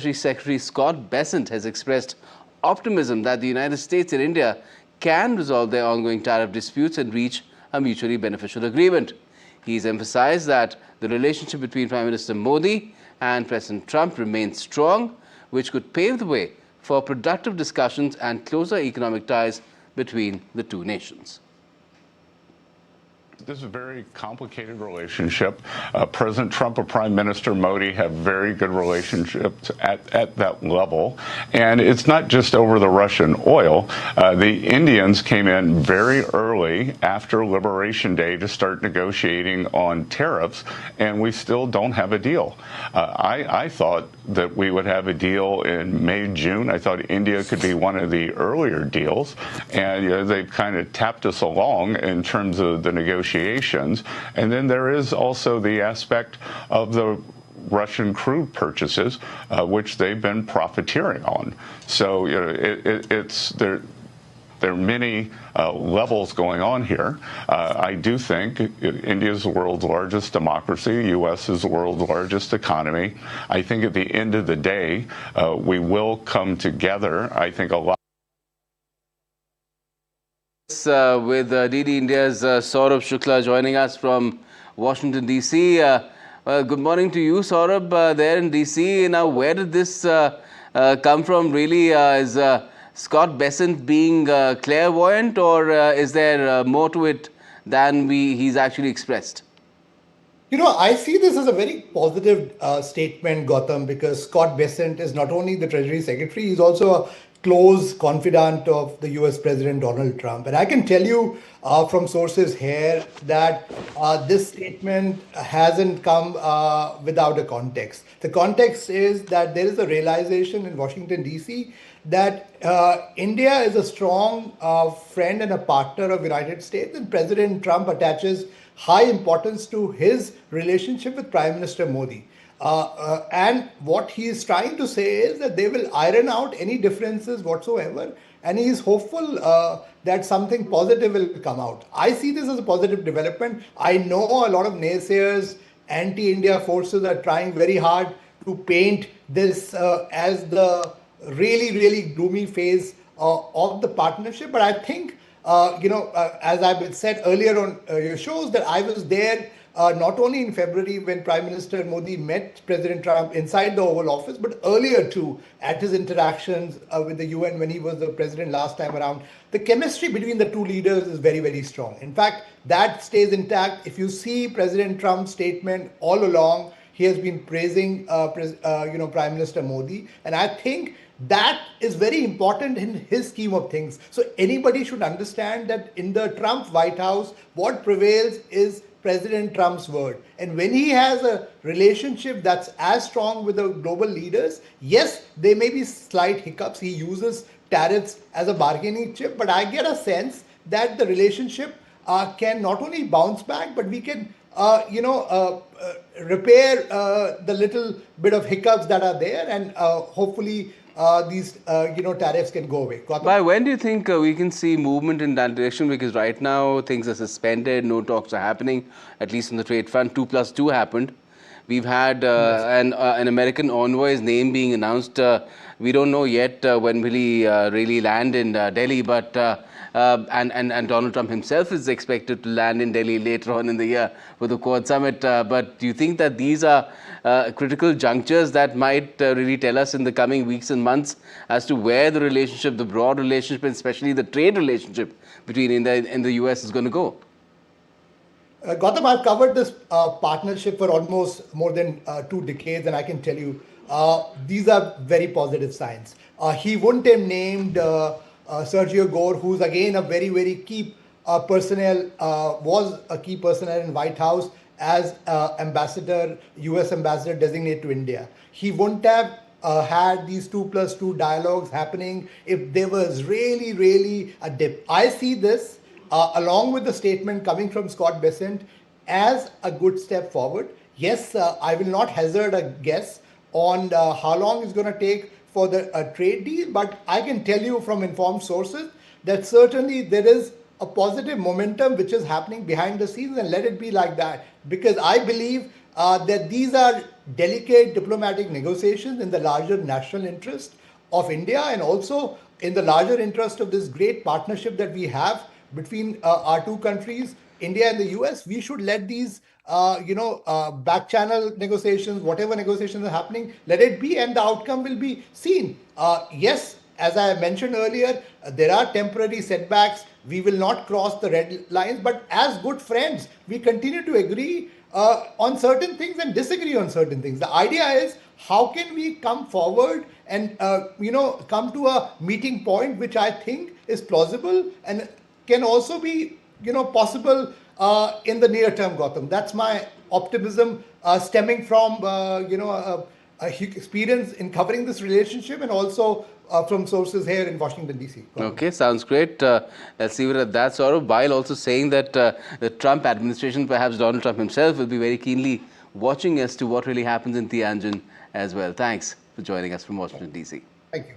Treasury Secretary Scott Bessent has expressed optimism that the United States and India can resolve their ongoing tariff disputes and reach a mutually beneficial agreement. He's emphasized that the relationship between Prime Minister Modi and President Trump remains strong, which could pave the way for productive discussions and closer economic ties between the two nations. This is a very complicated relationship. President Trump and Prime Minister Modi have very good relationships at that level. And it's not just over the Russian oil. The Indians came in very early after Liberation Day to start negotiating on tariffs, and we still don't have a deal. I thought that we would have a deal in May, June. I thought India could be one of the earlier deals. And they've kind of tapped us along in terms of the negotiations. And then there is also the aspect of the Russian crude purchases, which they've been profiteering on. So there are many levels going on here. I do think India is the world's largest democracy. The U.S. is the world's largest economy. I think at the end of the day, we will come together. I think a lot. With DD India's Saurabh Shukla joining us from Washington, D.C. Good morning to you, Saurabh, there in D.C. Now, where did this come from? Really, is Scott Bessent being clairvoyant, or is there more to it than he's actually expressed? You know, I see this as a very positive statement, Gautam, because Scott Bessent is not only the Treasury Secretary, he's also a close confidant of the US President Donald Trump. And I can tell you from sources here that this statement hasn't come without a context. The context is that there is a realization in Washington, D.C. that India is a strong friend and a partner of the United States, and President Trump attaches high importance to his relationship with Prime Minister Modi. And what he is trying to say is that they will iron out any differences whatsoever, and he is hopeful that something positive will come out. I see this as a positive development. I know a lot of naysayers, anti-India forces are trying very hard to paint this as the really, really gloomy phase of the partnership. But I think, as I've said earlier on your shows, that I was there not only in February when Prime Minister Modi met President Trump inside the Oval Office, but earlier too at his interactions with the UN when he was the president last time around. The chemistry between the two leaders is very, very strong. In fact, that stays intact. If you see President Trump's statement all along, he has been praising Prime Minister Modi, and I think that is very important in his scheme of things. So anybody should understand that in the Trump White House, what prevails is President Trump's word. And when he has a relationship that's as strong with the global leaders, yes, there may be slight hiccups. He uses tariffs as a bargaining chip, but I get a sense that the relationship can not only bounce back, but we can repair the little bit of hiccups that are there, and hopefully these tariffs can go away. Gautam? By when do you think we can see movement in that direction? Because right now things are suspended, no talks are happening, at least on the trade front. 2+2 happened. We've had an American envoy's name being announced. We don't know yet when will he really land in Delhi, but and Donald Trump himself is expected to land in Delhi later on in the year for the Quad Summit. But do you think that these are critical junctures that might really tell us in the coming weeks and months as to where the relationship, the broad relationship, and especially the trade relationship between India and the US is going to go? Gautam, I've covered this partnership for almost more than 2 decades, and I can tell you these are very positive signs. He wouldn't have named Sergio Gore, who's again a very, very key personnel, was a key personnel in White House as US ambassador designate to India. He wouldn't have had these 2+2 dialogues happening if there was really, really a dip. I see this along with the statement coming from Scott Bessent as a good step forward. Yes, I will not hazard a guess on how long it's going to take for the trade deal, but I can tell you from informed sources that certainly there is a positive momentum which is happening behind the scenes, and let it be like that, because I believe that these are delicate diplomatic negotiations in the larger national interest of India and also in the larger interest of this great partnership that we have between our two countries, India and the US. We should let these, back channel negotiations, whatever negotiations are happening, let it be, and the outcome will be seen. Yes, as I mentioned earlier, there are temporary setbacks. We will not cross the red lines, but as good friends, we continue to agree on certain things and disagree on certain things. The idea is how can we come forward and come to a meeting point which I think is plausible and can also be possible in the near term, Gautam. That's my optimism stemming from experience in covering this relationship and also from sources here in Washington, D.C. Okay, sounds great. Let's leave it at that, Saurabh. While also saying that the Trump administration, perhaps Donald Trump himself, will be very keenly watching as to what really happens in Tianjin as well. Thanks for joining us from Washington, D.C. Thank you.